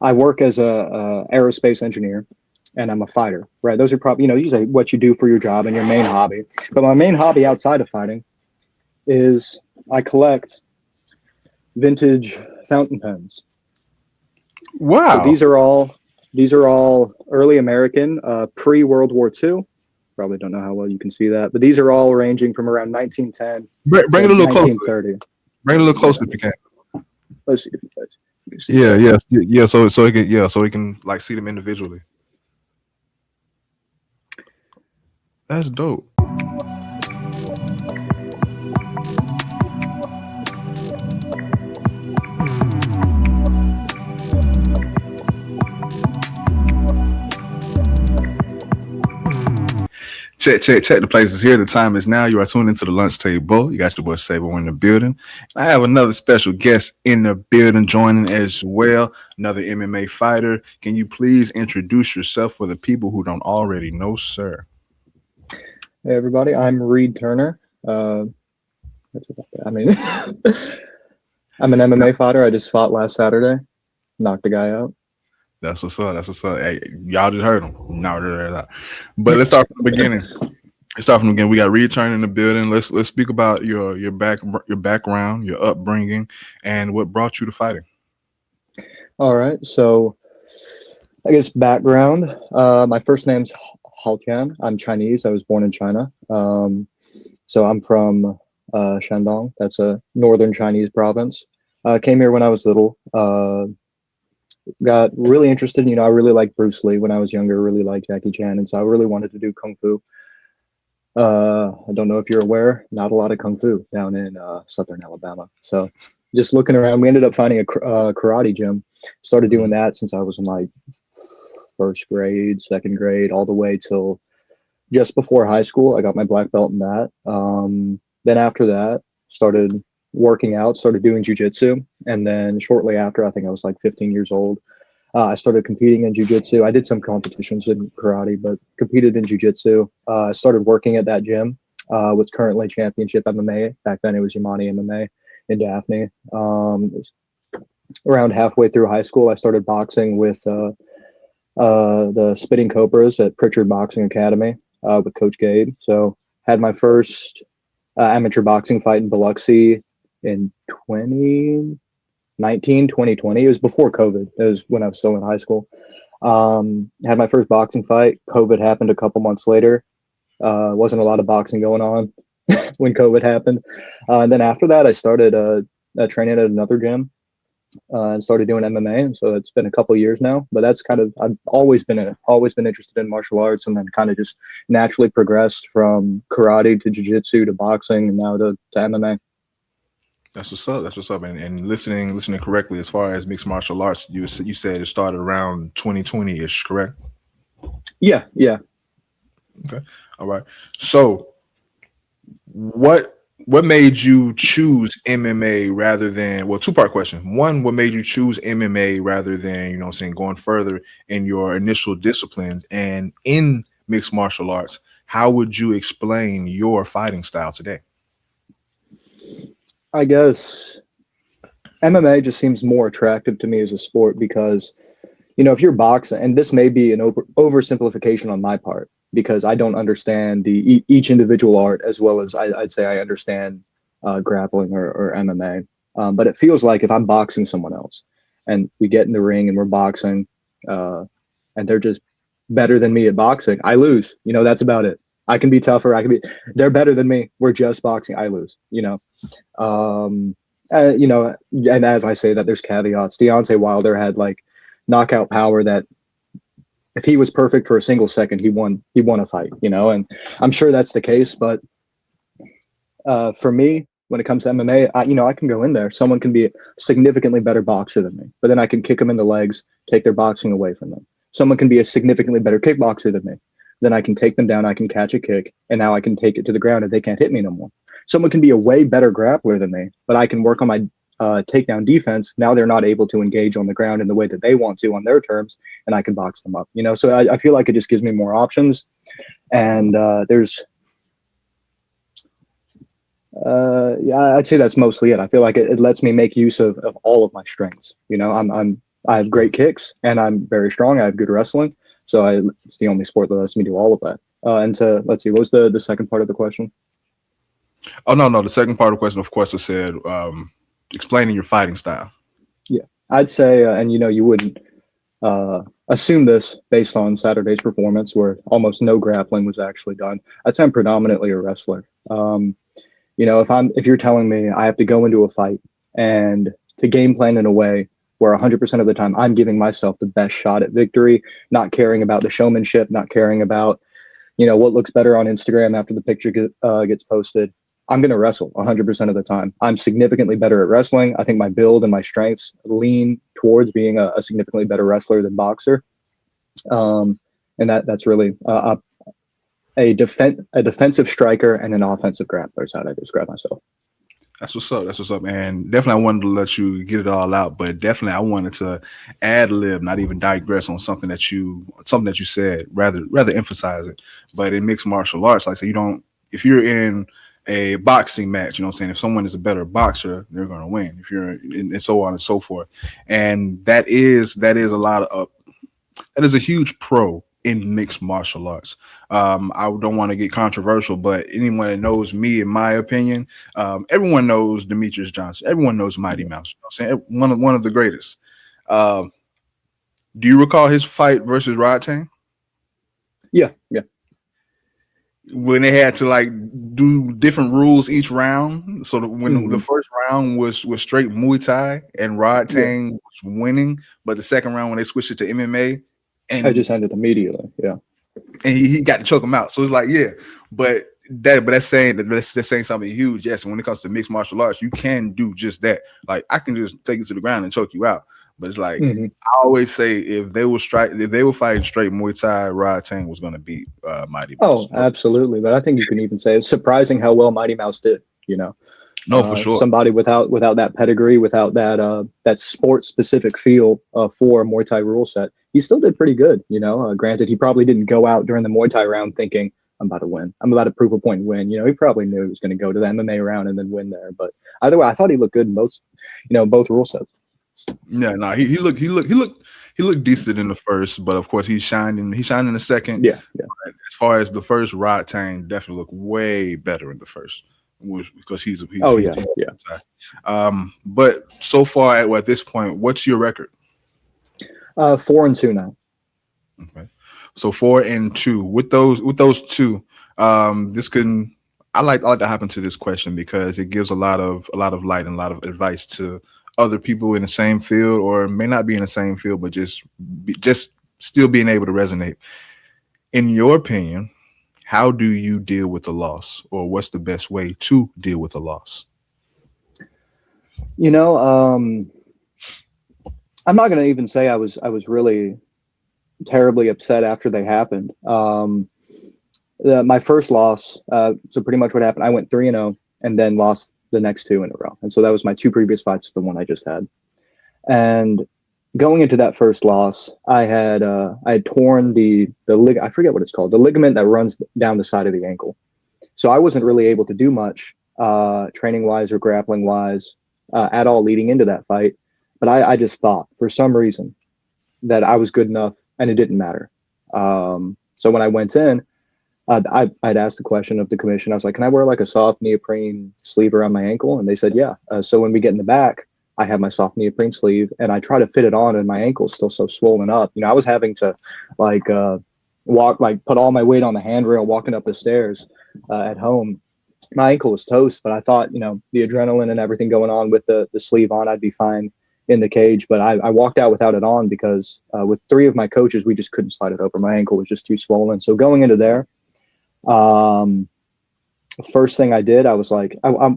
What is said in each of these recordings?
I work as a aerospace engineer, and I'm a fighter. Right? Those are probably usually what you do for your job and your main hobby. But my main hobby outside of fighting is I collect vintage fountain pens. So Wow. these are all early American, pre World War II. Probably don't know how well you can see that, but these are all ranging from around 1910 Bring it a to little closer. 1930. Bring it a little Yeah, closer if you can. let's see if you can see Yeah, that. yeah, yeah. So he can like see them individually. That's dope. Check the places here. The time is now. You are tuned into the lunch table. You got your boy Saber in the building. I have another special guest in the building joining as well. Another MMA fighter. Can you please introduce yourself for the people who don't already know, sir? Hey everybody, I'm Reed Turner. That's about that. I mean, I'm an MMA fighter. I just fought last Saturday, knocked a guy out. That's what's up. That's what's up. Hey, y'all just heard him. No. But let's start from the beginning. Let's start from the beginning. We got return in the building. Let's speak about your background, your upbringing, and what brought you to fighting. All right, so I guess background. My first name's Hao Tian. I'm Chinese. I was born in China. So I'm from Shandong. That's a northern Chinese province. Came here when I was little. Got really interested. I really liked Bruce Lee when I was younger. Really liked Jackie Chan, and so I really wanted to do kung fu. I don't know if you're aware, not a lot of kung fu down in southern Alabama. So just looking around, we ended up finding a karate gym. Started doing that since I was in like first grade, second grade, all the way till just before high school. I got my black belt in that. Then after that, started working out, started doing jujitsu. And then shortly after, I think I was like 15 years old, I started competing in jujitsu. I did some competitions in karate, but competed in jujitsu. I started working at that gym. What's currently Championship MMA. Back then it was Yamani MMA in Daphne. Around halfway through high school, I started boxing with the Spitting Cobras at Pritchard Boxing Academy with Coach Gabe. So had my first amateur boxing fight in Biloxi in 2020. It was before COVID. It was when I was still in high school. Had my first boxing fight. COVID happened a couple months later. Wasn't a lot of boxing going on when COVID happened. And then after that, I started training at another gym and started doing MMA. And so it's been a couple years now. But that's kind of I've always been interested in martial arts, and then kind of just naturally progressed from karate to jiu-jitsu to boxing and now to MMA. That's what's up. That's what's up. And listening correctly, as far as mixed martial arts, you said it started around 2020 ish, correct? Yeah, yeah. Okay. All right. So what made you choose MMA rather than, well, two-part question. One, what made you choose MMA rather than, going further in your initial disciplines? And in mixed martial arts, how would you explain your fighting style today? I guess MMA just seems more attractive to me as a sport because, if you're boxing, and this may be an oversimplification on my part because I don't understand each individual art as well as I'd say I understand grappling or MMA. But it feels like if I'm boxing someone else and we get in the ring and we're boxing and they're just better than me at boxing, I lose. That's about it. I can be tougher. They're better than me. We're just boxing. I lose. And as I say that, there's caveats. Deontay Wilder had like knockout power that if he was perfect for a single second, he won a fight, and I'm sure that's the case. But for me, when it comes to MMA, I can go in there. Someone can be a significantly better boxer than me, but then I can kick them in the legs, take their boxing away from them. Someone can be a significantly better kickboxer than me. Then I can take them down, I can catch a kick, and now I can take it to the ground and they can't hit me no more. Someone can be a way better grappler than me, but I can work on my takedown defense. Now they're not able to engage on the ground in the way that they want to on their terms, and I can box them up. So I feel like it just gives me more options. And yeah, I'd say that's mostly it. I feel like it lets me make use of all of my strengths. I'm I have great kicks, and I'm very strong. I have good wrestling. So it's the only sport that lets me do all of that. And let's see, what was the second part of the question? Oh, no. The second part of the question, of course, it said explaining your fighting style. Yeah, I'd say, and you wouldn't assume this based on Saturday's performance, where almost no grappling was actually done. I'd say I'm predominantly a wrestler. If you're telling me I have to go into a fight and to game plan in a way where 100% of the time I'm giving myself the best shot at victory, not caring about the showmanship, not caring about, what looks better on Instagram after the picture gets posted, I'm going to wrestle 100% of the time. I'm significantly better at wrestling. I think my build and my strengths lean towards being a significantly better wrestler than boxer. And that's really a defensive striker and an offensive grappler is how I describe myself. That's what's up. And definitely I wanted to let you get it all out, but definitely I wanted to ad lib, not even digress on something that you said, rather emphasize it. But in mixed martial arts, like I say, if you're in a boxing match, you know what I'm saying, if someone is a better boxer, they're going to win. If you're and so on and so forth. And that is a huge pro in mixed martial arts. I don't want to get controversial, but anyone that knows me, in my opinion, everyone knows Demetrius Johnson. Everyone knows Mighty Mouse. You know what I'm saying? One of the greatest. Do you recall his fight versus Rodtang? Yeah. When they had to do different rules each round, so when the first round was straight Muay Thai and Rodtang was winning, but the second round when they switched it to MMA, and I just ended immediately, yeah. And he got to choke him out. So it's like, yeah, but that's saying something huge. Yes, and when it comes to mixed martial arts, you can do just that. Like I can just take you to the ground and choke you out. But it's like I always say, if they were fighting straight Muay Thai, Rodtang was going to beat Mighty Mouse. Oh, absolutely. But I think you can even say it's surprising how well Mighty Mouse did. No, for sure. Somebody without that pedigree, without that sport specific feel for a Muay Thai rule set, he still did pretty good. Granted, he probably didn't go out during the Muay Thai round thinking I'm about to win. I'm about to prove a point and win. He probably knew he was going to go to the MMA round and then win there. But either way, I thought he looked good in both rule sets. Yeah, no, he looked decent in the first, but of course he shined in the second. Yeah. As far as the first, Rodtang definitely looked way better in the first, because he's but so far at this point, what's your record? 4-2 now. Okay, so 4-2 with those two. I like to hop into this question because it gives a lot of light and a lot of advice to other people in the same field, or may not be in the same field, but just still being able to resonate. In your opinion, how do you deal with the loss, or what's the best way to deal with the loss? I'm not going to even say I was really terribly upset after they happened. My first loss, so pretty much what happened, I went 3-0 and then lost the next 2 in a row. And so that was my 2 previous fights, the one I just had. And going into that first loss, I had torn the I forget what it's called, the ligament that runs down the side of the ankle. So I wasn't really able to do much training wise or grappling wise at all leading into that fight. But I just thought for some reason that I was good enough and it didn't matter. So when I went in, I'd asked the question of the commission. I was like, can I wear like a soft neoprene sleeve around my ankle? And they said, yeah. So when we get in the back, I have my soft neoprene sleeve and I try to fit it on and my ankle's still so swollen up. I was having to put all my weight on the handrail walking up the stairs at home. My ankle was toast, but I thought, the adrenaline and everything going on with the sleeve on, I'd be fine in the cage. But I walked out without it on because with 3 of my coaches, we just couldn't slide it over. My ankle was just too swollen. So going into there, first thing I did, I was like, I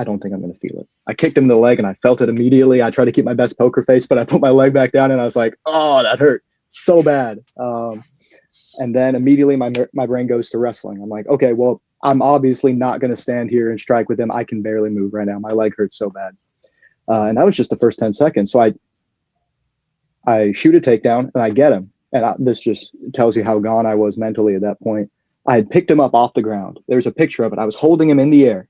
don't think I'm going to feel it. I kicked him in the leg and I felt it immediately. I tried to keep my best poker face, but I put my leg back down and I was like, oh, that hurt so bad. And then immediately my brain goes to wrestling. I'm like, okay, well, I'm obviously not going to stand here and strike with him. I can barely move right now. My leg hurts so bad. And that was just the first 10 seconds. So I shoot a takedown and I get him. And this just tells you how gone I was mentally at that point. I had picked him up off the ground. There's a picture of it. I was holding him in the air.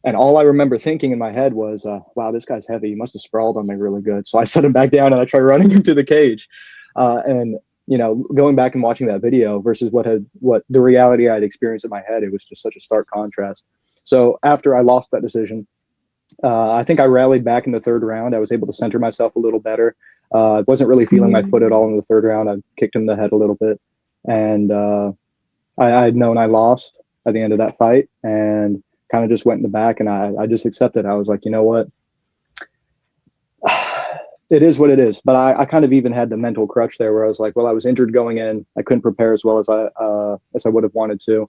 And all I remember thinking in my head was, wow, this guy's heavy. He must have sprawled on me really good. So I set him back down and I tried running him to the cage. And, you know, going back and watching that video versus what the reality I'd experienced in my head, it was just such a stark contrast. So after I lost that decision, I think I rallied back in the third round. I was able to center myself a little better. I wasn't really feeling my foot at all in the third round. I kicked him in the head a little bit. And I'd known I lost at the end of that fight. And kind of just went in the back, and I just accepted. I was like, you know what? It is what it is. But I kind of even had the mental crutch there where I was like, well, I was injured going in. I couldn't prepare as well as I would have wanted to.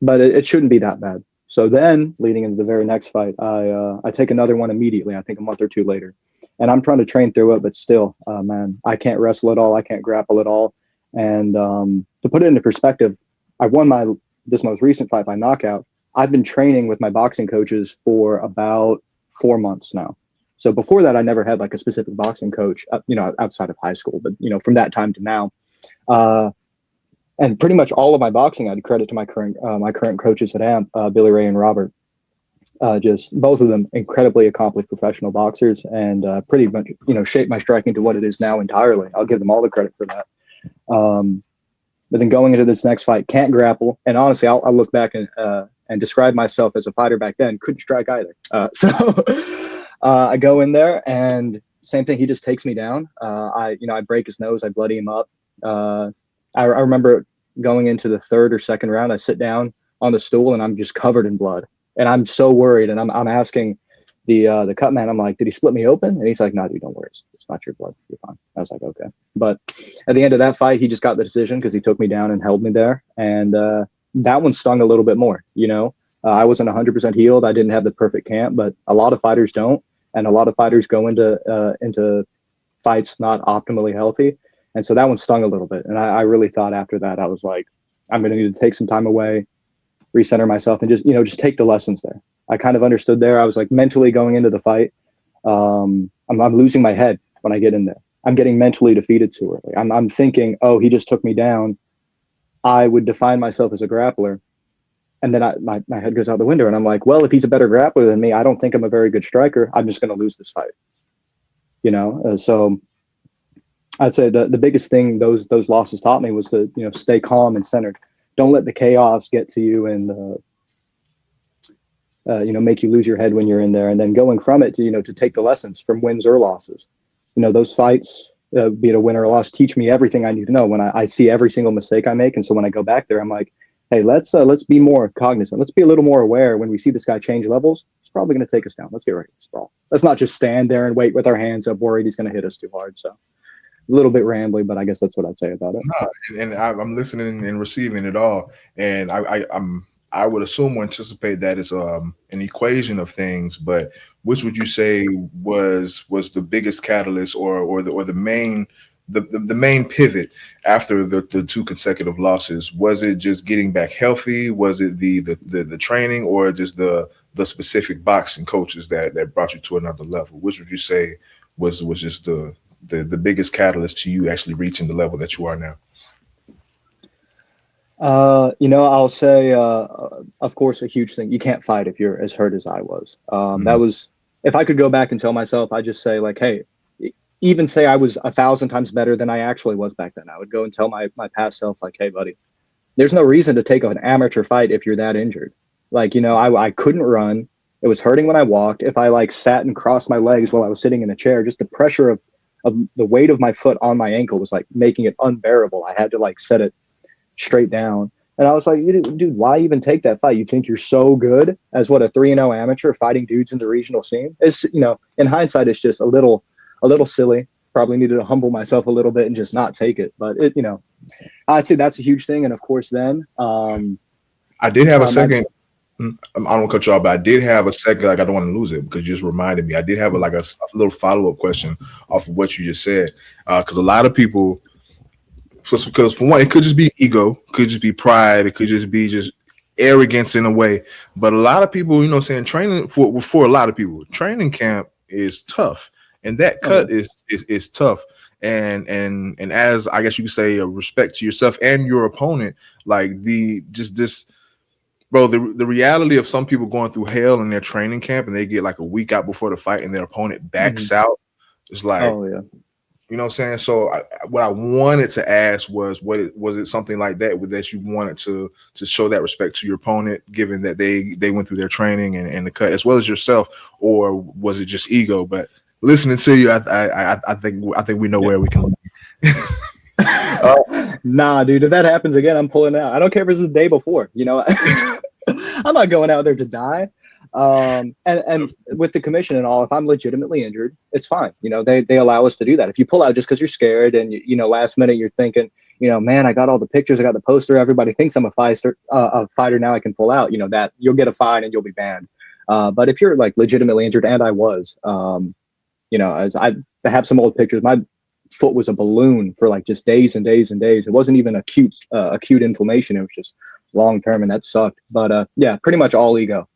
But it shouldn't be that bad. So then leading into the very next fight, I take another one immediately, I think a month or two later. And I'm trying to train through it, but still, man, I can't wrestle at all. I can't grapple at all. And to put it into perspective, I won this most recent fight by knockout. I've been training with my boxing coaches for about 4 months now. So before that, I never had like a specific boxing coach, you know, outside of high school, but, you know, from that time to now. And pretty much all of my boxing, I'd credit to my current coaches at AMP, Billy Ray and Robert. Just both of them incredibly accomplished professional boxers, and pretty much, you know, shaped my striking to what it is now entirely. I'll give them all the credit for that. But then going into this next fight, can't grapple. And honestly, I'll look back and describe myself as a fighter back then. Couldn't strike either. So I go in there, and same thing. He just takes me down. I break his nose. I bloody him up. I remember going into the third or second round. I sit down on the stool, and I'm just covered in blood. And I'm so worried. And I'm asking the cut man, I'm like, did he split me open? And he's like, no, dude, don't worry. It's not your blood. You're fine. I was like, okay. But at the end of that fight, he just got the decision because he took me down and held me there. And that one stung a little bit more, you know. I wasn't 100% healed. I didn't have the perfect camp, but a lot of fighters don't. And a lot of fighters go into fights not optimally healthy. And so that one stung a little bit. And I really thought after that, I was like, I'm going to need to take some time away, recenter myself, and just take the lessons there. I kind of understood there. I was like mentally going into the fight. I'm losing my head when I get in there. I'm getting mentally defeated too early. I'm thinking, oh, he just took me down. I would define myself as a grappler. And then my head goes out the window, and I'm like, well, if he's a better grappler than me, I don't think I'm a very good striker. I'm just going to lose this fight. You know, so I'd say the biggest thing those losses taught me was to, you know, stay calm and centered. Don't let the chaos get to you and make you lose your head when you're in there. And then going from it to, you know, to take the lessons from wins or losses. You know, those fights, be it a win or a loss, teach me everything I need to know when I see every single mistake I make. And so when I go back there, I'm like, hey, let's be more cognizant. Let's be a little more aware when we see this guy change levels. It's probably going to take us down. Let's get ready to sprawl. Let's not just stand there and wait with our hands up, worried he's going to hit us too hard. So a little bit rambly, but I guess that's what I'd say about it. No, and I'm listening and receiving it all. And I would assume or anticipate that it's an equation of things, but which would you say was the biggest catalyst or the main the main pivot after the two consecutive losses? Was it just getting back healthy? Was it the training, or just the specific boxing coaches that brought you to another level? Which would you say was just the biggest catalyst to you actually reaching the level that you are now? I'll say, of course, a huge thing. You can't fight if you're as hurt as I was. That was, if I could go back and tell myself, I'd just say like, hey, even say I was 1,000 times better than I actually was back then. I would go and tell my past self, like, hey, buddy, there's no reason to take an amateur fight if you're that injured. Like, you know, I couldn't run. It was hurting when I walked. If I like sat and crossed my legs while I was sitting in a chair, just the pressure of the weight of my foot on my ankle was like making it unbearable. I had to like set it straight down. And I was like, dude, why even take that fight? You think you're so good as what, a 3-0 amateur fighting dudes in the regional scene? It's, you know, in hindsight, it's just a little silly. Probably needed to humble myself a little bit and just not take it. But it, you know, I'd say that's a huge thing. And of course, then I did have a second. I don't want to cut you off, but I did have a second. Like, I don't want to lose it because you just reminded me. I did have a little follow-up question off of what you just said, because a lot of people. Because for one, it could just be ego, could just be pride, it could just be just arrogance in a way. But a lot of people, you know, saying training for a lot of people, training camp is tough, and that cut is tough. And as I guess you could say, a respect to yourself and your opponent, like this Bro, the reality of some people going through hell in their training camp and they get like a week out before the fight and their opponent backs out is like, Oh yeah. you know what I'm saying? So what I wanted to ask was, was it something like that you wanted to show that respect to your opponent, given that they went through their training and the cut as well as yourself, or was it just ego? But listening to you, I think we know where we can. Nah, dude, if that happens again, I'm pulling out. I don't care if it's the day before, you know. I'm not going out there to die. And with the commission and all, if I'm legitimately injured, it's fine. You know, they allow us to do that. If you pull out just because you're scared and you know, last minute you're thinking, you know, man, I got all the pictures, I got the poster, everybody thinks I'm a fighter, now I can pull out. You know, that you'll get a fine and you'll be banned. But if you're like legitimately injured, and I was, you know, as I have some old pictures, my foot was a balloon for like just days and days and days. It wasn't even acute inflammation. It was just long term, and that sucked. But yeah, pretty much all ego.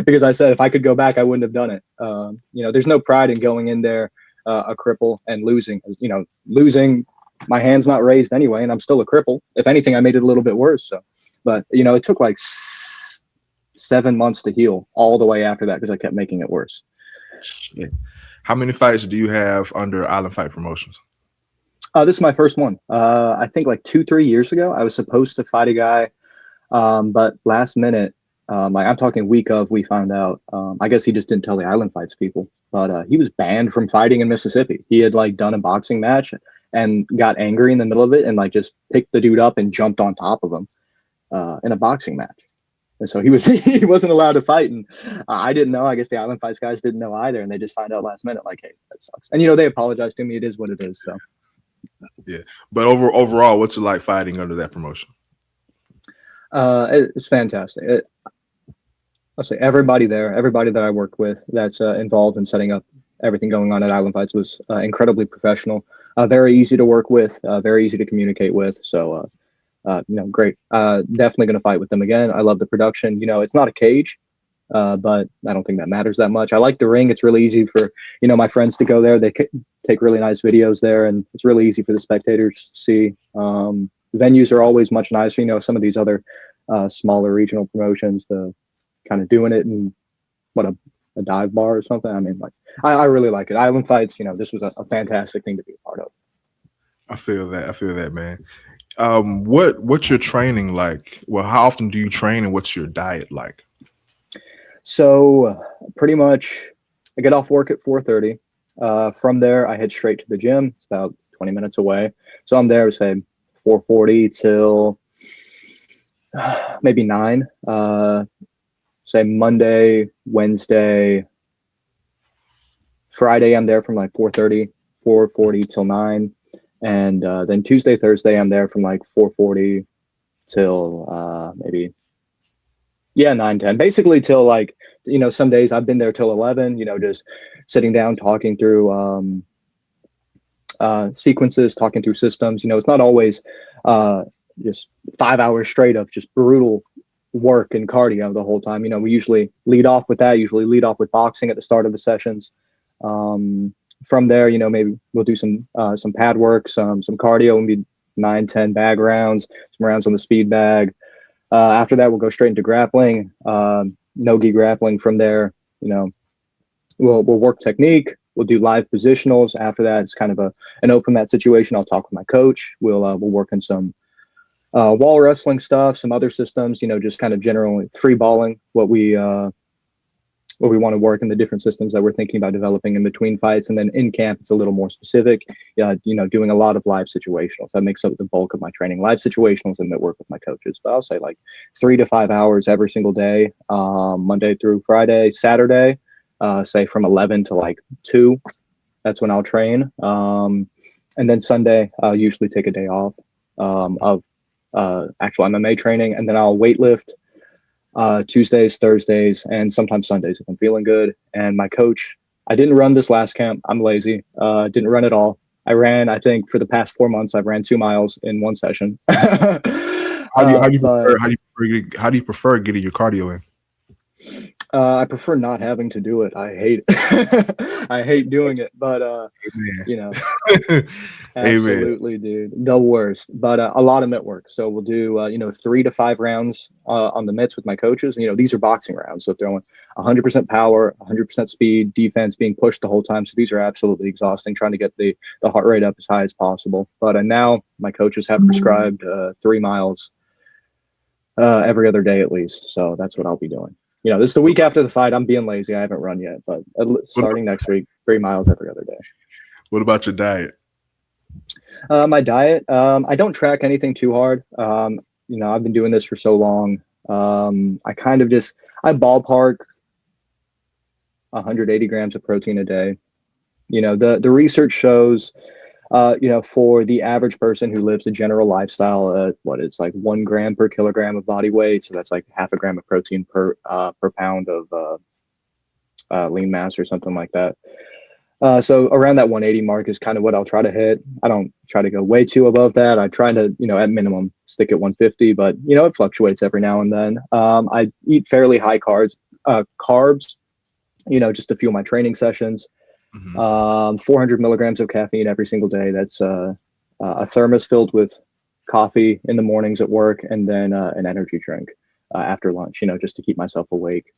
Because I said if I could go back, I wouldn't have done it. You know, there's no pride in going in there a cripple and losing. You know, losing, my hand's not raised anyway, and I'm still a cripple. If anything, I made it a little bit worse. So, but you know, it took like 7 months to heal all the way after that because I kept making it worse. Shit. How many fights do you have under Island Fight Promotions? This is my first one. I think like 2-3 years ago, I was supposed to fight a guy, but last minute. Like I'm talking week of, we found out, I guess he just didn't tell the Island Fights people, but he was banned from fighting in Mississippi. He had like done a boxing match and got angry in the middle of it and like just picked the dude up and jumped on top of him in a boxing match. And so he wasn't allowed to fight. And I didn't know. I guess the Island Fights guys didn't know either. And they just found out last minute, like, hey, that sucks. And, you know, they apologized to me. It is what it is. So, yeah. But overall, what's it like fighting under that promotion? It's fantastic. I'll say everybody that I worked with that's involved in setting up everything going on at Island Fights was incredibly professional, very easy to work with, very easy to communicate with. So, you know, great. Definitely going to fight with them again. I love the production. You know, it's not a cage, but I don't think that matters that much. I like the ring. It's really easy for, you know, my friends to go there. They take really nice videos there, and it's really easy for the spectators to see. Venues are always much nicer. You know, some of these other smaller regional promotions, the kind of doing it in a dive bar or something. I mean, like I really like it. Island Fights, you know, this was a fantastic thing to be a part of. I feel that, man. What's your training like? Well, how often do you train, and what's your diet like? So pretty much I get off work at 4:30. From there I head straight to the gym. It's about 20 minutes away. So I'm there, say 4:40 till maybe 9. Say Monday, Wednesday, Friday, I'm there from like 4:40 till 9. And then Tuesday, Thursday, I'm there from like 4:40 till maybe, 9, 10. Basically till like, you know, some days I've been there till 11, you know, just sitting down, talking through sequences, talking through systems. You know, it's not always just 5 hours straight of just brutal work and cardio the whole time. You know, we usually lead off with boxing at the start of the sessions. From there, you know, maybe we'll do some pad work, some cardio, maybe 9, 10 bag rounds, some rounds on the speed bag. After that, we'll go straight into grappling, no-gi grappling. From there, you know, we'll work technique. We'll do live positionals. After that, it's kind of an open mat situation. I'll talk with my coach. We'll work in some wall wrestling stuff, some other systems, you know, just kind of generally free balling what we want to work in the different systems that we're thinking about developing in between fights. And then in camp, it's a little more specific, you know, doing a lot of live situationals. That makes up the bulk of my training, live situationals, and that work with my coaches. But I'll say like 3 to 5 hours every single day, Monday through Friday. Saturday, say from 11 to like 2, that's when I'll train. And then Sunday, I'll usually take a day off of actual MMA training, and then I'll weightlift Tuesdays, Thursdays, and sometimes Sundays if I'm feeling good. And my coach, I didn't run this last camp. I'm lazy. Didn't run at all. I ran, I think for the past 4 months, I've ran 2 miles in one session. How do you prefer getting your cardio in? I prefer not having to do it. I hate it. I hate doing it, but you know, Amen. Amen. absolutely, dude, the worst. But a lot of mitt work. So we'll do 3 to 5 rounds on the mitts with my coaches. These are boxing rounds, so throwing 100% power, 100% speed, defense being pushed the whole time. So these are absolutely exhausting. Trying to get the heart rate up as high as possible. But now my coaches have prescribed 3 miles every other day at least. So that's what I'll be doing. This is the week after the fight. I'm being lazy. I haven't run yet, but starting next week, 3 miles every other day. What about your diet? My diet, I don't track anything too hard. I've been doing this for so long. I kind of I ballpark 180 grams of protein a day. The research shows, for the average person who lives a general lifestyle, it's like 1 gram per kilogram of body weight. So that's like half a gram of protein per pound of lean mass or something like that. So around that 180 mark is kind of what I'll try to hit. I don't try to go way too above that. I try to, at minimum, stick at 150, but it fluctuates every now and then. I eat fairly high carbs, just to fuel my training sessions. 400 milligrams of caffeine every single day. That's a thermos filled with coffee in the mornings at work, and then an energy drink after lunch, just to keep myself awake.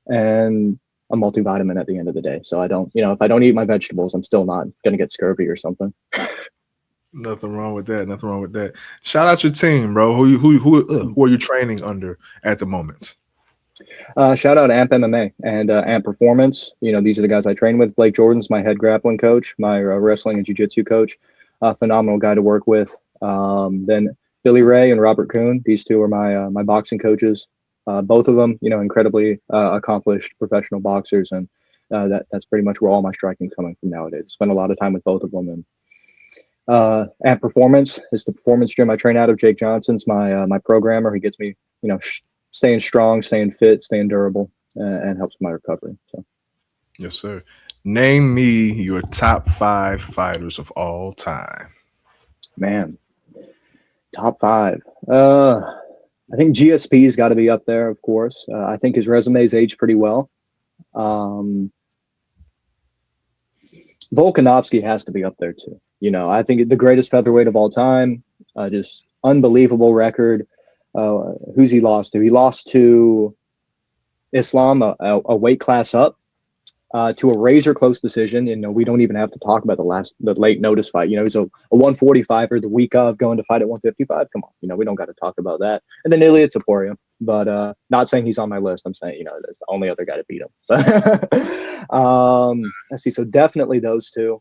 And a multivitamin at the end of the day. So I don't, if I don't eat my vegetables, I'm still not going to get scurvy or something. Nothing wrong with that. Nothing wrong with that. Shout out your team, bro. Who are you training under at the moment? Shout out AMP MMA and AMP Performance. These are the guys I train with. Blake Jordan's my head grappling coach, my wrestling and jiu-jitsu coach. Phenomenal guy to work with. Then Billy Ray and Robert Kuhn. These two are my boxing coaches. Both of them, incredibly accomplished professional boxers, and that's pretty much where all my striking is coming from nowadays. Spend a lot of time with both of them. And AMP Performance is the performance gym I train out of. Jake Johnson's my programmer. He gets me, staying strong, staying fit, staying durable, and helps with my recovery. So, yes, sir. Name me your top 5 fighters of all time. Man, top 5. I think GSP's got to be up there, of course. I think his resume's aged pretty well. Volkanovski has to be up there too. I think the greatest featherweight of all time. Just unbelievable record. Who's he lost to? He lost to Islam, a weight class up, to a razor close decision. We don't even have to talk about the late notice fight. He's a 145er the week of going to fight at 155. Come on, we don't got to talk about that. And then Ilia Topuria, but not saying he's on my list. I'm saying, that's the only other guy to beat him. Let's see. So definitely those two.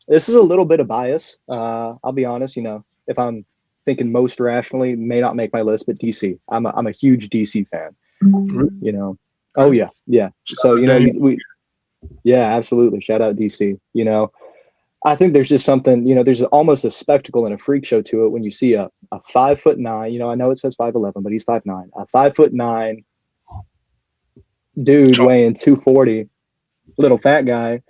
This is a little bit of bias. I'll be honest, if I'm thinking most rationally, may not make my list, but DC. I'm a huge DC fan. Oh yeah. So absolutely. Shout out DC. I think there's just something. There's almost a spectacle and a freak show to it when you see a 5'9". I know it says 5'11", but he's 5'9". A 5'9" dude weighing 240, little fat guy,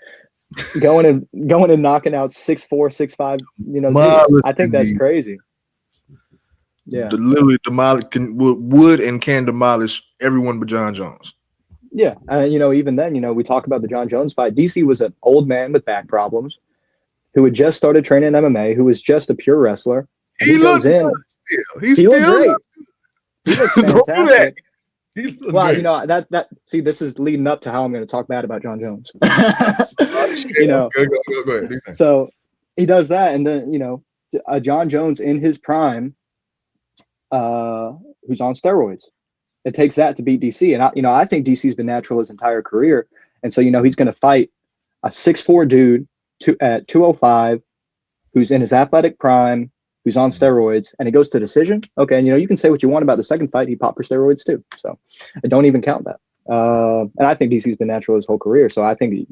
going and knocking out 6'4", 6'5". Dudes. I think that's crazy. Yeah, literally would and can demolish everyone but John Jones. Yeah, even then, we talk about the John Jones fight. DC was an old man with back problems who had just started training MMA, who was just a pure wrestler. He goes in. He looked great. He looked fantastic. Well, see, this is leading up to how I'm going to talk bad about John Jones. Go ahead. So he does that, and then John Jones in his prime, who's on steroids. It takes that to beat DC, and I think DC's been natural his entire career, and so he's going to fight a 6'4" dude at 205, who's in his athletic prime, who's on steroids, and he goes to decision. Okay, and you can say what you want about the second fight, he popped for steroids too, so I don't even count that. And I think DC's been natural his whole career, so I think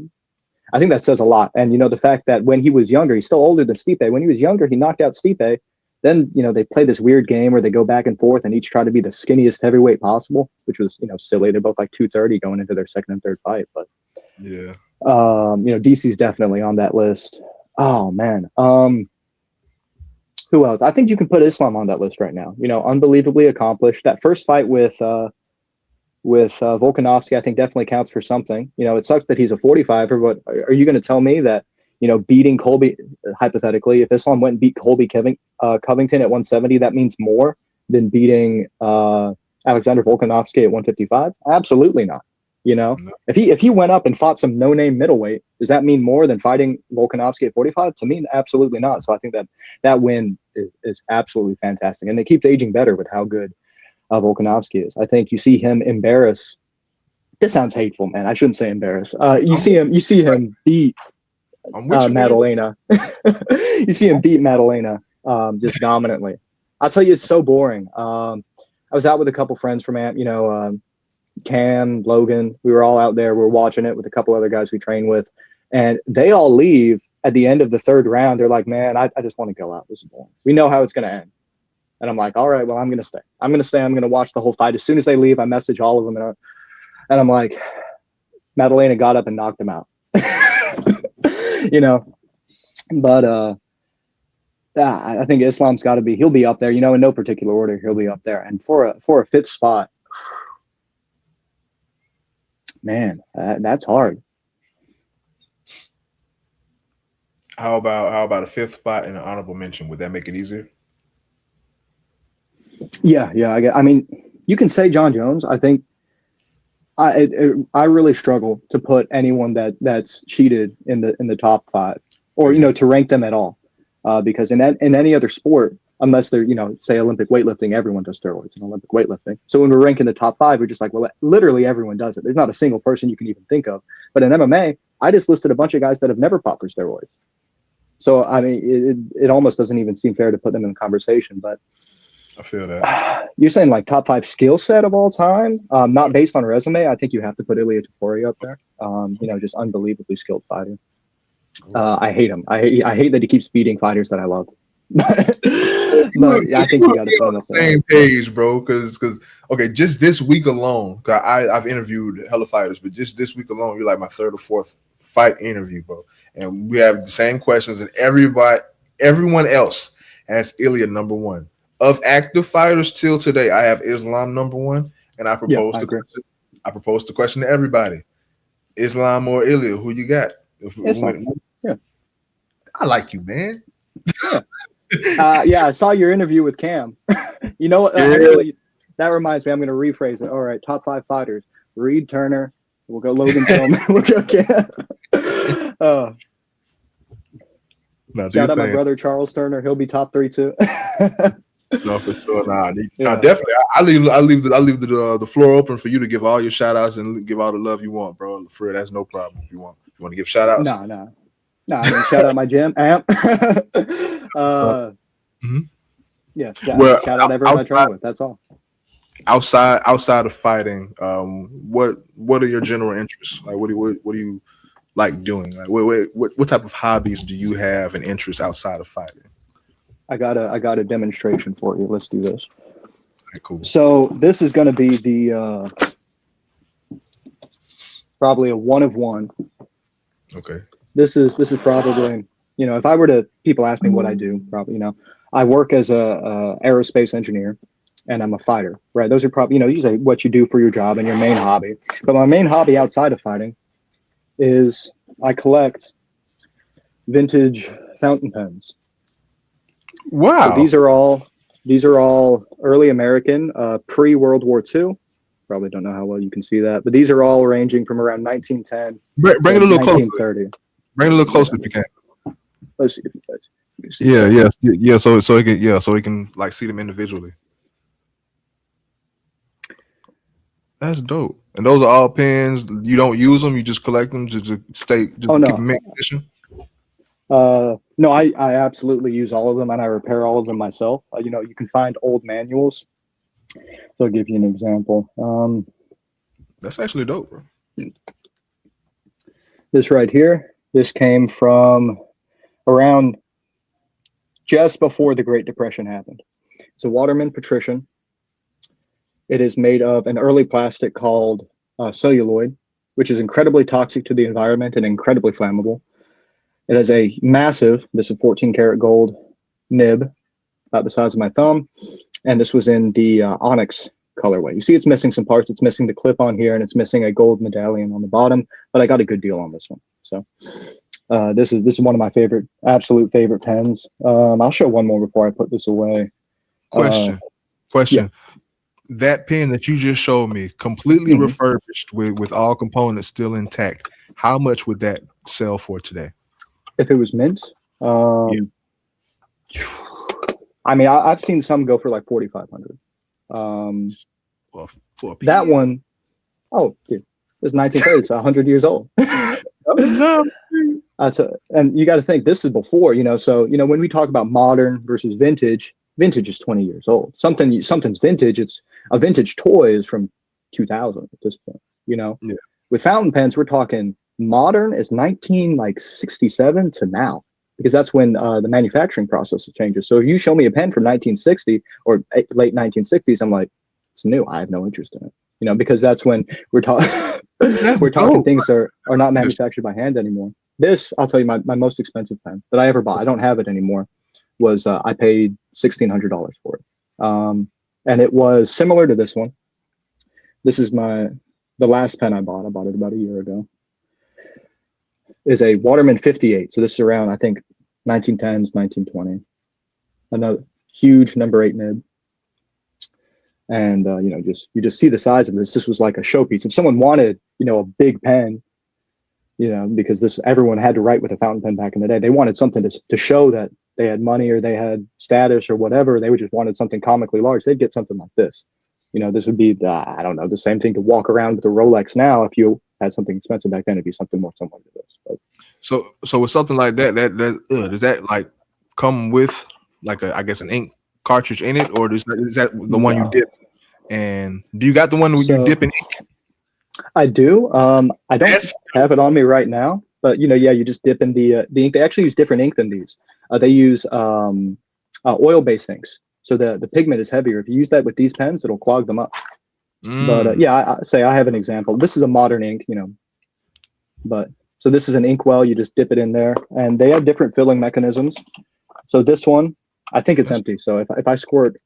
that says a lot. And the fact that when he was younger, he's still older than Stipe. When he was younger, he knocked out Stipe. Then, they play this weird game where they go back and forth and each try to be the skinniest heavyweight possible, which was, silly. They're both like 230 going into their second and third fight. But, yeah, DC's definitely on that list. Oh, man. Who else? I think you can put Islam on that list right now. Unbelievably accomplished. That first fight with with Volkanovski, I think definitely counts for something. You know, it sucks that he's a 45er, but are you going to tell me that, you know, beating Colby, hypothetically, if Islam went and beat Colby Covington at 170, that means more than beating Alexander Volkanovski at 155? Absolutely not. You know, No. if he went up and fought some no-name middleweight, does that mean more than fighting Volkanovski at 45? To me, absolutely not. So I think that win is absolutely fantastic, and it keeps aging better with how good Volkanovski is. I think you see him embarrass. This sounds hateful, man. I shouldn't say embarrass. You see him beat Madalena. You see him beat Madalena just dominantly. I'll tell you, it's so boring. I was out with a couple friends from Cam, Logan. We were all out there. We were watching it with a couple other guys we train with, and they all leave at the end of the third round. They're like, "Man, I just want to go out. This is boring. We know how it's going to end." And I'm like, "All right, well, I'm going to stay. I'm going to watch the whole fight." As soon as they leave, I message all of them, and I'm like, Madalena got up and knocked him out. You know, but I think Islam's got to be. He'll be up there. You know, in no particular order, he'll be up there. And for a fifth spot, man, that's hard. How about a fifth spot and an honorable mention? Would that make it easier? Yeah. I mean, you can say John Jones. I think I really struggle to put anyone that's cheated in the top 5, or you know, to rank them at all, because in any other sport, unless they're, you know, say Olympic weightlifting, everyone does steroids in Olympic weightlifting. So when we're ranking the top 5, we're just like, well, literally everyone does it. There's not a single person you can even think of. But in MMA, I just listed a bunch of guys that have never fought for steroids. So I mean, it almost doesn't even seem fair to put them in conversation. But I feel that. You're saying like top 5 skill set of all time, not based on resume. I think you have to put Ilia Topuria up there. You know, just unbelievably skilled fighter. I hate him. I hate that he keeps beating fighters that I love. But I think you got to put him up there. Same page, bro. Because okay, just this week alone, I've interviewed hella fighters, but just this week alone, you're like my 3rd or 4th fight interview, bro. And we have the same questions, and everyone else has Ilia number 1. Of active fighters till today, I have Islam number 1, and I proposed the question to everybody: Islam or Ilia? Who you got? Yeah. I like you, man. Yeah, I saw your interview with Cam. You know what? Actually, that reminds me. I'm going to rephrase it. All right, top 5 fighters: Reed, Turner. We'll go Logan Tillman. We'll go Cam. Shout out my brother Charles Turner. He'll be top 3 too. No, for sure. Nah, definitely. I leave the floor open for you to give all your shout outs and give all the love you want, bro. For that's no problem. If you want to give shout outs. No. I mean, shout out my gym, Amp. Yeah. Shout out everyone I train with. That's all. Outside of fighting, what are your general interests? Like, what do you like doing? Like, what type of hobbies do you have and interests outside of fighting? I got a demonstration for you. Let's do this. Okay, cool. So this is going to be the probably a 1 of 1. Okay. This is probably, you know, if I were to, people ask me what I do, probably, you know, I work as a aerospace engineer, and I'm a fighter, right? Those are probably, you know, usually what you do for your job and your main hobby. But my main hobby outside of fighting is I collect vintage fountain pens. Wow. So these are all early American, pre-World War II. Probably don't know how well you can see that, but these are all ranging from around 1910 bring it a little 1930. Closer. Bring it a little closer if you can. Let's see if you guys. Yeah. So we can like see them individually. That's dope. And those are all pens. You don't use them. You just collect them to keep them in condition. No, I absolutely use all of them, and I repair all of them myself. You know, you can find old manuals. So I'll give you an example. That's actually dope, bro. This right here, this came from around just before the Great Depression happened. It's a Waterman Patrician. It is made of an early plastic called celluloid, which is incredibly toxic to the environment and incredibly flammable. It has a massive, this is 14 karat gold nib, about the size of my thumb. And this was in the onyx colorway. You see it's missing some parts. It's missing the clip on here, and it's missing a gold medallion on the bottom, but I got a good deal on this one. So this is one of my absolute favorite pens. I'll show one more before I put this away. Question. Yeah. That pen that you just showed me, completely refurbished with all components still intact, how much would that sell for today? If it was mint, I mean, I've seen some go for like 4,500. Well, for that one, oh, dude, it's 1930. It's 100 years old. And you got to think this is before, so when we talk about modern versus vintage is 20 years old. Something's vintage. It's a vintage toy is from 2000 at this point. Yeah. With fountain pens, we're talking modern is 1967 to now, because that's when the manufacturing process changes. So if you show me a pen from 1960 or late 1960s, I'm like, it's new. I have no interest in it. Because that's when we're talking things are not manufactured by hand anymore. This, I'll tell you, my most expensive pen that I ever bought, I don't have it anymore, was I paid $1,600 for it. And it was similar to this one. This is the last pen I bought. I bought it about a year ago. Is a Waterman 58. So this is around, I think, 1910s, 1920. Another huge number 8 nib. And you just see the size of this. This was like a showpiece. If someone wanted, a big pen, because everyone had to write with a fountain pen back in the day. They wanted something to show that they had money or they had status or whatever. They would just wanted something comically large. They'd get something like this. This would be the same thing to walk around with a Rolex now. If you had something expensive back then, it'd be something more similar to this. But, so with something like that, does that like come with like an ink cartridge in it, or is that the one you dip? And do you got the one where you dip in ink? I do. I don't have it on me right now, but you just dip in the ink. They actually use different ink than these. They use oil-based inks, so the pigment is heavier. If you use that with these pens, it'll clog them up. But I have an example. This is a modern ink, but so this is an inkwell. You just dip it in there, and they have different filling mechanisms. So this one, I think it's empty. So if I squirt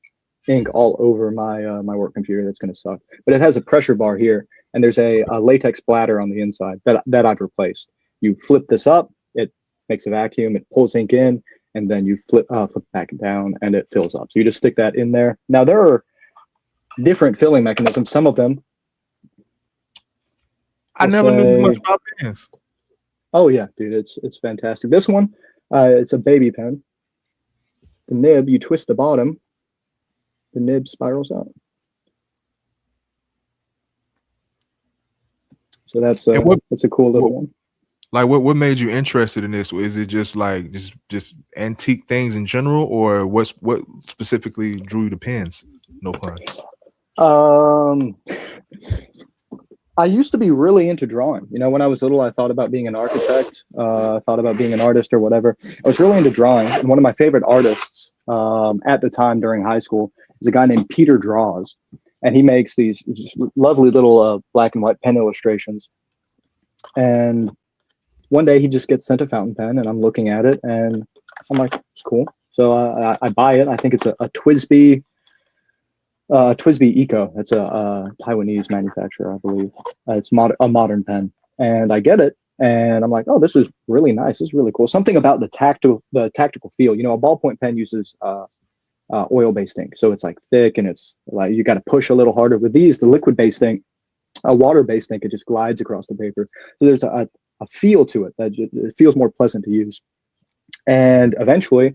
ink all over my work computer, that's going to suck. But it has a pressure bar here, and there's a latex bladder on the inside that I've replaced. You flip this up, it makes a vacuum, it pulls ink in, and then you flip back down, and it fills up. So you just stick that in there. Now there are different filling mechanisms. Some of them. I never knew much about pens. Oh yeah, dude, it's fantastic. This one, it's a baby pen. The nib, you twist the bottom, the nib spirals out. So that's a cool little one. Like what made you interested in this? Is it just like just antique things in general, or what specifically drew you to pens? No pun. I used to be really into drawing. When I was little, I thought about being an architect. I thought about being an artist or whatever. I was really into drawing. And one of my favorite artists at the time during high school is a guy named Peter Draws. And he makes these just lovely little black and white pen illustrations. And one day he just gets sent a fountain pen, and I'm looking at it, and I'm like, it's cool. So I buy it. I think it's a TWSBI Eco. It's a Taiwanese manufacturer, I believe. It's a modern pen, and I get it, and I'm like, oh, this is really nice. This is really cool. Something about the tactical feel. A ballpoint pen uses oil-based ink, so it's like thick, and it's like you got to push a little harder. With these, the liquid-based ink, a water-based ink, it just glides across the paper. So there's a feel to it that it feels more pleasant to use. And eventually,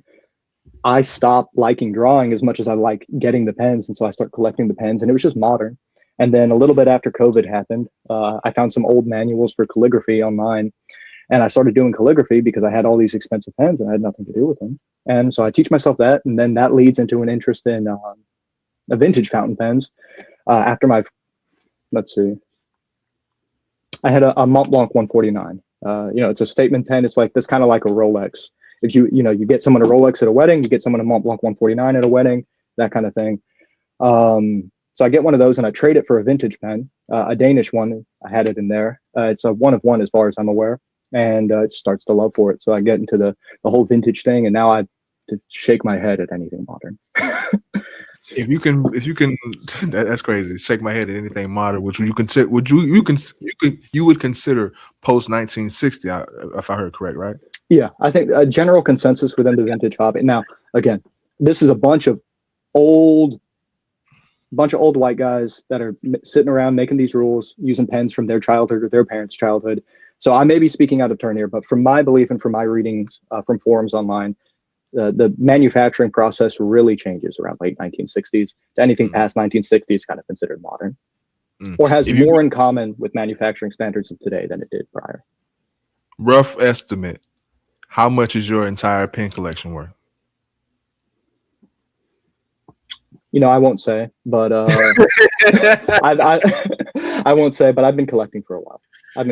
I stopped liking drawing as much as I like getting the pens. And so I started collecting the pens, and it was just modern. And then a little bit after COVID happened, I found some old manuals for calligraphy online. And I started doing calligraphy because I had all these expensive pens and I had nothing to do with them. And so I teach myself that. And then that leads into an interest in vintage fountain pens. After I had a Mont Blanc 149. It's a statement pen. It's like this, kind of like a Rolex. If you get someone a Rolex at a wedding, you get someone a Mont Blanc 149 at a wedding, that kind of thing. So I get one of those and I trade it for a vintage pen, a Danish one. I had it in there. It's a 1 of 1 as far as I'm aware, and it starts the love for it. So I get into the whole vintage thing, and now I shake my head at anything modern. if you can, that's crazy. Shake my head at anything modern, which you consider, you would consider post 1960, if I heard correct, right? Yeah, I think a general consensus within the vintage hobby. Now, again, this is a bunch of old white guys that are sitting around making these rules using pens from their childhood or their parents' childhood. So I may be speaking out of turn here, but from my belief and from my readings from forums online, the manufacturing process really changes around late 1960s. Anything past 1960 is kind of considered modern, or has more in common with manufacturing standards of today than it did prior. Rough estimate: how much is your entire pen collection worth? You know, I won't say, but I won't say, but I've been collecting for a while. And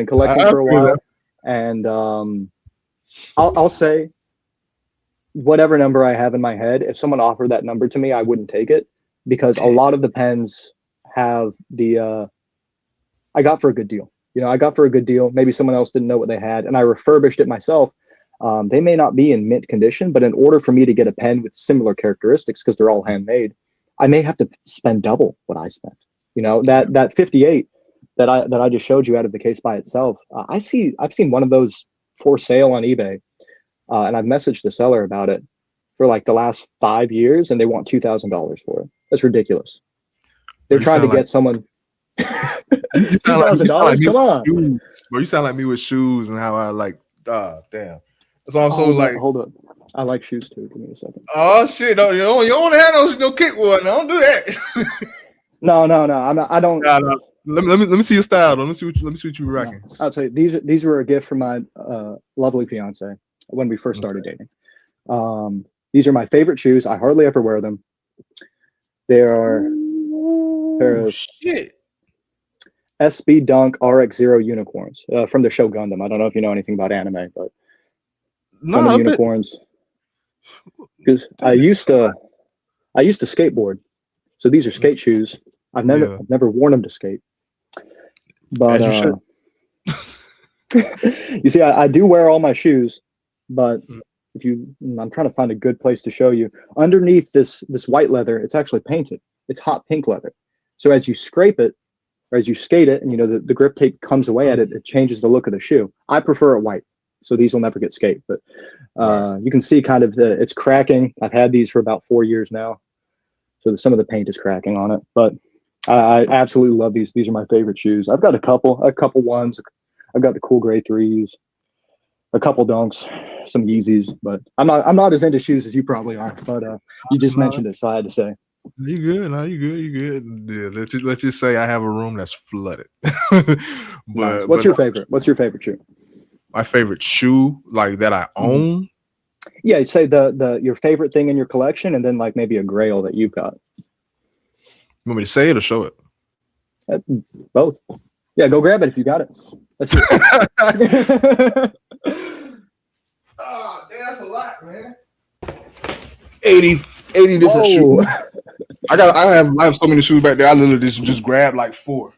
I'll say whatever number I have in my head. If someone offered that number to me, I wouldn't take it, because a lot of the pens have the I got for a good deal. You know, I got for a good deal. Maybe someone else didn't know what they had, and I refurbished it myself. They may not be in mint condition, but in order for me to get a pen with similar characteristics, because they're all handmade, I may have to spend double what I spent. You know, that 58 that I just showed you out of the case by itself. I've seen one of those for sale on eBay, and I've messaged the seller about it for like the last 5 years, and they want $2,000 for it. That's ridiculous. They're trying to get someone $2,000. Come on, bro. You sound like me with shoes and how I like. Damn. It's also like. Hold up. I like shoes too. Give me a second. Oh shit! No, you don't want to have no kickboard. Don't do that. No. I'm not. I don't. No. Let me see your style. Let me see what you were rocking. No, I'll tell you, these were a gift from my lovely fiance when we first started dating. These are my favorite shoes. I hardly ever wear them. They are a pair of SB Dunk RX-0 unicorns from the show Gundam. I don't know if you know anything about anime, but Gundam unicorns. Because I used to skateboard, so these are skate shoes. I've never worn them to skate, but you see, I do wear all my shoes. But I'm trying to find a good place to show you. Underneath this white leather, it's actually painted. It's hot pink leather. So as you scrape it, or as you skate it, and you know the grip tape comes away at it, it changes the look of the shoe. I prefer it white, so these will never get scaped. But you can see kind of it's cracking. I've had these for about 4 years now, so some of the paint is cracking on it. But I absolutely love these. These are my favorite shoes. I've got a couple ones. I've got the cool gray 3s, a couple Dunks, some Yeezys. But I'm not as into shoes as you probably are. But you just mentioned it, so I had to say. You good? No, you good. Yeah, let's just say I have a room that's flooded. Nice. What's your favorite? What's your favorite shoe? My favorite shoe, like that I own. Yeah, you'd say your favorite thing in your collection, and then like maybe a grail that you've got. You want me to say it or show it? Both. Yeah, go grab it if you got it. Let's see. Oh, damn, that's a lot, man. 80 different shoes. I have so many shoes back there. I literally just grabbed like 4.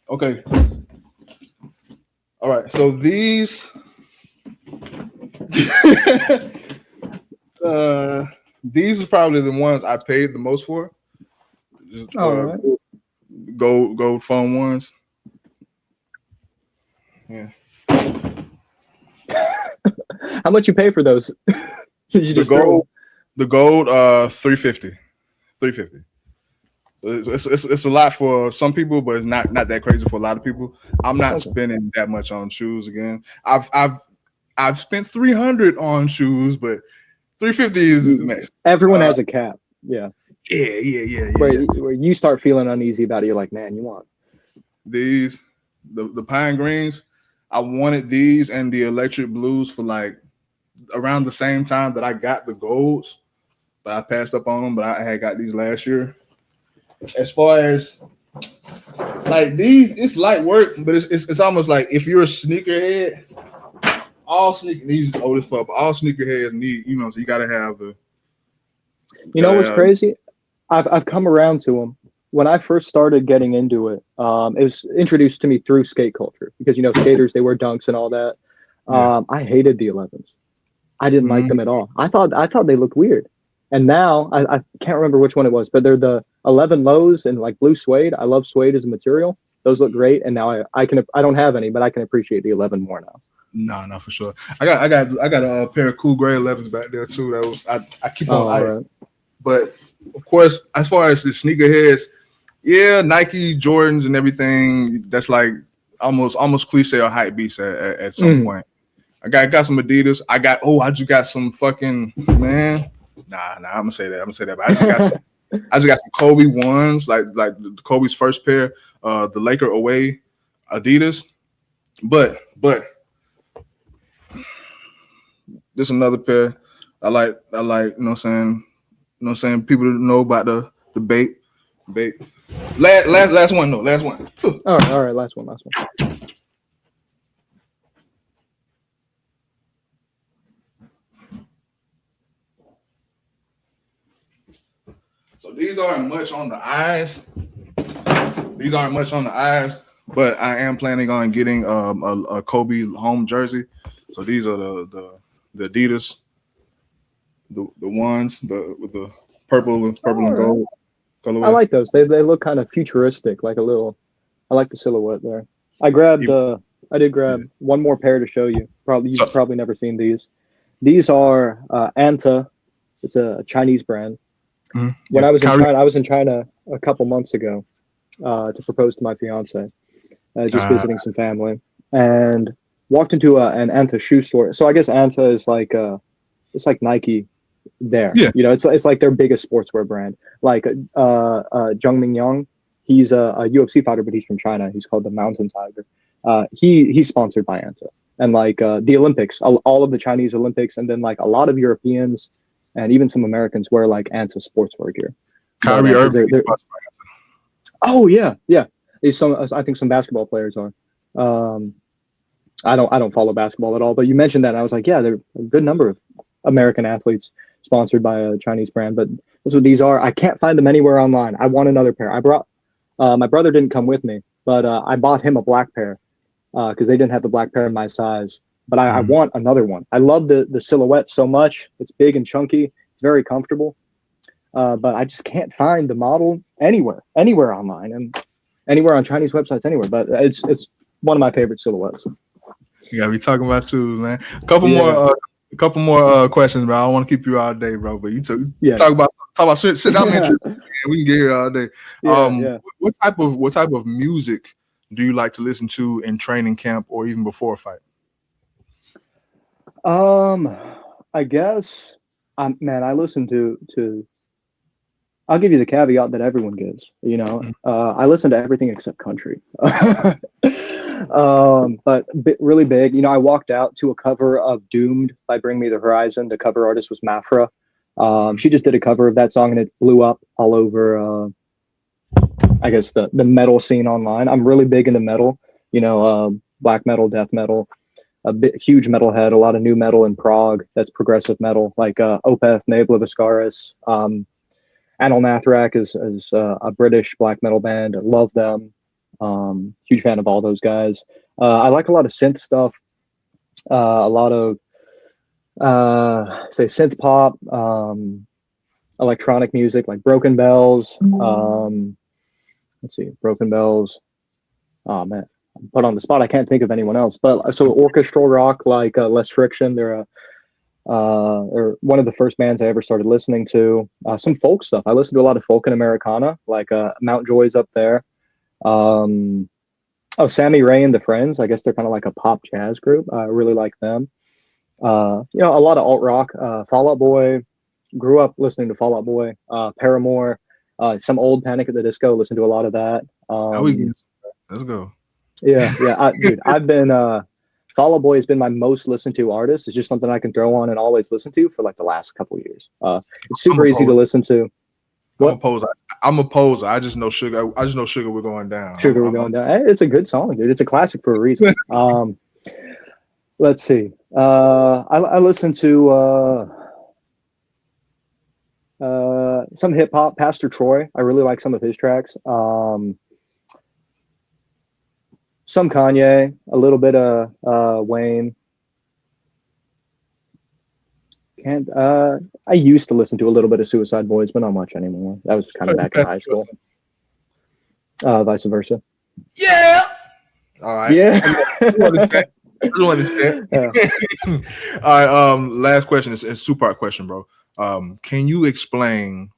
Okay. All right. So these these are probably the ones I paid the most for. Just, right. Gold foam ones. Yeah. How much you pay for those? The gold, $350. $350. It's a lot for some people, but it's not that crazy for a lot of people. I'm not spending that much on shoes again. I've spent $300 on shoes, but $350 is the max. Everyone has a cap. Yeah. Yeah. Where you start feeling uneasy about it, you're like, man, you want these, the pine greens. I wanted these and the electric blues for like around the same time that I got the golds, but I passed up on them. But I had got these last year. As far as like these, it's light work, but it's almost like if you're a sneakerhead, these are old as fuck, but all sneakerheads need, so you gotta have the. You know what's crazy? I've come around to them. When I first started getting into it, it was introduced to me through skate culture because skaters, they wear Dunks and all that. I hated the 11s. I didn't like them at all. I thought they looked weird. And now I can't remember which one it was, but they're the 11 lows and like blue suede. I love suede as a material. Those look great. And now I don't have any, but I can appreciate the 11 more now. No, no, for sure. I got a pair of cool gray 11s back there too. That was I keep on ice. Right. But of course, as far as the sneakerheads, yeah, Nike, Jordans, and everything. That's like almost cliche or hype beast at some point. I got some Adidas. I just got some fucking man. Nah, I'm gonna say that. But I just got some Kobe ones, like Kobe's first pair, the Laker away Adidas. But this another pair. I like, you know what I'm saying? People know about the bait. Last one, last one. All right, last one. So these aren't much on the eyes. But I am planning on getting a Kobe home jersey. So these are the Adidas, the ones with the purple and gold colorway. I like those. They look kind of futuristic, like a little. I like the silhouette there. I did grab one more pair to show you. You've probably never seen these. These are Anta. It's a Chinese brand. Mm-hmm. When I was in China a couple months ago to propose to my fiance, just visiting some family, and walked into an Anta shoe store. So I guess Anta is like it's like Nike there. Yeah. You know, it's like their biggest sportswear brand. Like Zheng Mingyang, he's a UFC fighter, but he's from China. He's called the Mountain Tiger. He's sponsored by Anta. And like the Olympics, all of the Chinese Olympics, and then like a lot of Europeans and even some Americans wear like Anta sportswear gear. Kyrie Irving. Oh yeah. I think some basketball players are. I don't follow basketball at all, but you mentioned that, and I was like, yeah, there are a good number of American athletes sponsored by a Chinese brand, but that's what these are. I can't find them anywhere online. I want another pair. I brought my brother didn't come with me, but I bought him a black pair because they didn't have the black pair in my size. But I want another one. I love the silhouette so much. It's big and chunky. It's very comfortable. But I just can't find the model anywhere online, and anywhere on Chinese websites anywhere. But it's one of my favorite silhouettes. You gotta be talking about shoes, man. A couple more questions, bro. I don't want to keep you all day, bro. But talk about sit down, man. We can get here all day. What type of music do you like to listen to in training camp or even before a fight? I guess I listen to. I'll give you the caveat that everyone gives. You know, I listen to everything except country. But really big. You know, I walked out to a cover of "Doomed" by Bring Me the Horizon. The cover artist was Mafra. She just did a cover of that song, and it blew up all over. I guess the metal scene online. I'm really big into metal. You know, black metal, death metal. Huge metalhead. A lot of new metal in Prague. That's progressive metal, like Opeth, Nabla Viscaris. Anil Nathrak is a British black metal band. I love them. Huge fan of all those guys. I like a lot of synth stuff. A lot of say synth pop, electronic music like Broken Bells. Let's see, Broken Bells. Oh man, I'm put on the spot. I can't think of anyone else. But so orchestral rock like Less Friction. They're or one of the first bands I ever started listening to. Some folk stuff. I listen to a lot of folk and Americana, like Mountjoy's up there. Sammy Ray and the Friends. I guess they're kind of like a pop jazz group. I really like them. You know, a lot of alt rock. Fall Out Boy. Grew up listening to Fall Out Boy. Paramore. Some old Panic at the Disco. Listen to a lot of that. Let's go. Yeah. Dude, I've been. Fall Out Boy has been my most listened to artist. It's just something I can throw on and always listen to for like the last couple of years. It's super easy to listen to. I'm a poser. I just know Sugar. We're going down. We're going down. It's a good song, dude. It's a classic for a reason. Let's see. I listen to some hip hop. Pastor Troy. I really like some of his tracks. Some Kanye, a little bit of Wayne. can't. I used to listen to a little bit of Suicide Boys, but not much anymore. That was kind of back in high school. Vice versa. Yeah. All right. Yeah. I just wanted to check. All right. Last question is a two-part question, bro. Can you explain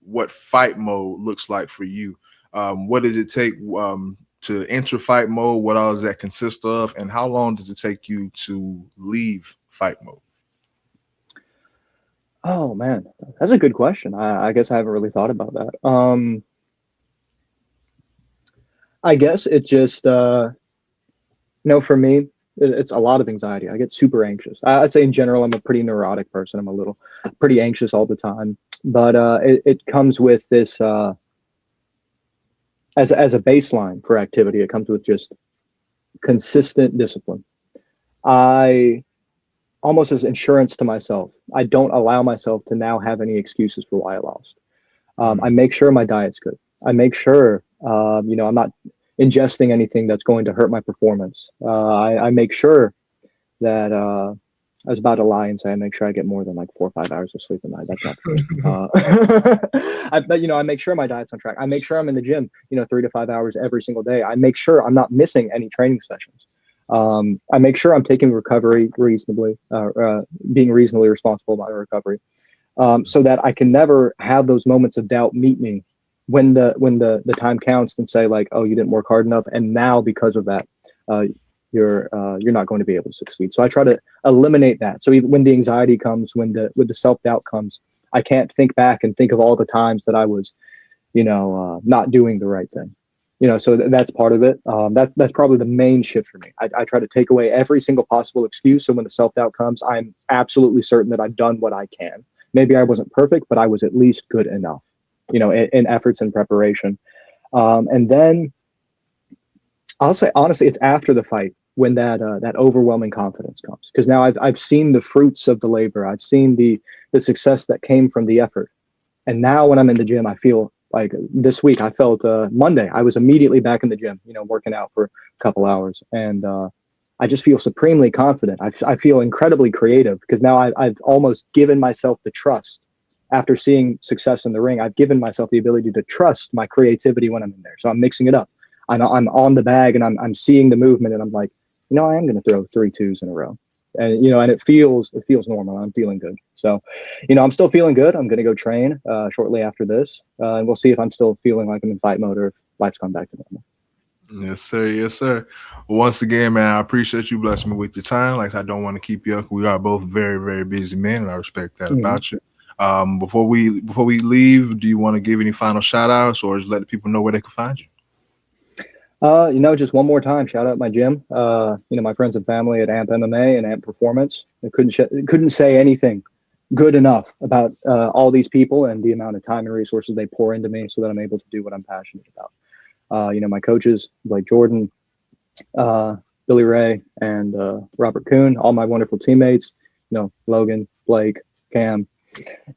what fight mode looks like for you? What does it take to enter fight mode? What all does that consist of? And how long does it take you to leave fight mode? Oh man, that's a good question. I guess I haven't really thought about that. I guess it just, for me, it's a lot of anxiety. I get super anxious. I'd say in general, I'm a pretty neurotic person. I'm a little pretty anxious all the time, but it comes with this, as a baseline for activity, it comes with just consistent discipline. I almost as insurance to myself. I don't allow myself to now have any excuses for why I lost. I make sure my diet's good. I make sure, I'm not ingesting anything that's going to hurt my performance. I make sure that I was about to lie and say I make sure I get more than like 4 or 5 hours of sleep a night. That's not true. I make sure my diet's on track. I make sure I'm in the gym, 3 to 5 hours every single day. I make sure I'm not missing any training sessions. I make sure I'm taking recovery reasonably, being reasonably responsible about my recovery, so that I can never have those moments of doubt meet me when the time counts and say like, oh, you didn't work hard enough, and now because of that, you're not going to be able to succeed. So I try to eliminate that. So even when the anxiety comes, when the self-doubt comes, I can't think back and think of all the times that I was, not doing the right thing. So that's part of it. That's probably the main shift for me. I try to take away every single possible excuse. So when the self-doubt comes, I'm absolutely certain that I've done what I can. Maybe I wasn't perfect, but I was at least good enough, in efforts and preparation. And then I'll say, honestly, it's after the fight when that overwhelming confidence comes. Because now I've seen the fruits of the labor. I've seen the success that came from the effort. And now when I'm in the gym, I feel like this week, I felt Monday, I was immediately back in the gym, working out for a couple hours. And I just feel supremely confident. I feel incredibly creative because now I've almost given myself the trust after seeing success in the ring. I've given myself the ability to trust my creativity when I'm in there. So I'm mixing it up. I'm on the bag and I'm seeing the movement and I'm like, I am going to throw 3 2s in a row. And, and it feels normal. I'm feeling good. So, I'm still feeling good. I'm going to go train shortly after this. And we'll see if I'm still feeling like I'm in fight mode or if life's gone back to normal. Yes, sir. Yes, sir. Once again, man, I appreciate you blessing me with your time. Like I don't want to keep you up. We are both very, very busy men, and I respect that about you. Before we leave, do you want to give any final shout outs or just let the people know where they can find you? Just one more time, shout out my gym, my friends and family at AMP MMA and AMP Performance. I couldn't say anything good enough about all these people and the amount of time and resources they pour into me so that I'm able to do what I'm passionate about. My coaches, Blake Jordan, Billy Ray, and Robert Kuhn, all my wonderful teammates, Logan, Blake, Cam,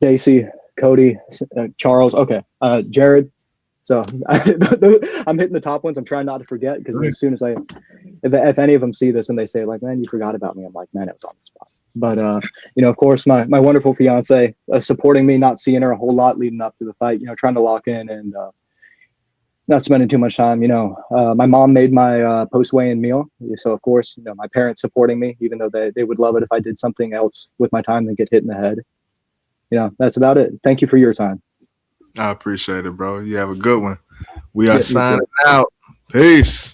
Daisy, Cody, Charles, Jared. So I'm hitting the top ones. I'm trying not to forget because as soon as if any of them see this and they say like, man, you forgot about me, I'm like, man, it was on the spot. But, of course, my wonderful fiance supporting me, not seeing her a whole lot leading up to the fight, trying to lock in and not spending too much time. My mom made my post-weigh-in meal. So, of course, my parents supporting me, even though they would love it if I did something else with my time than get hit in the head. That's about it. Thank you for your time. I appreciate it, bro. You have a good one. We are signing out. Peace.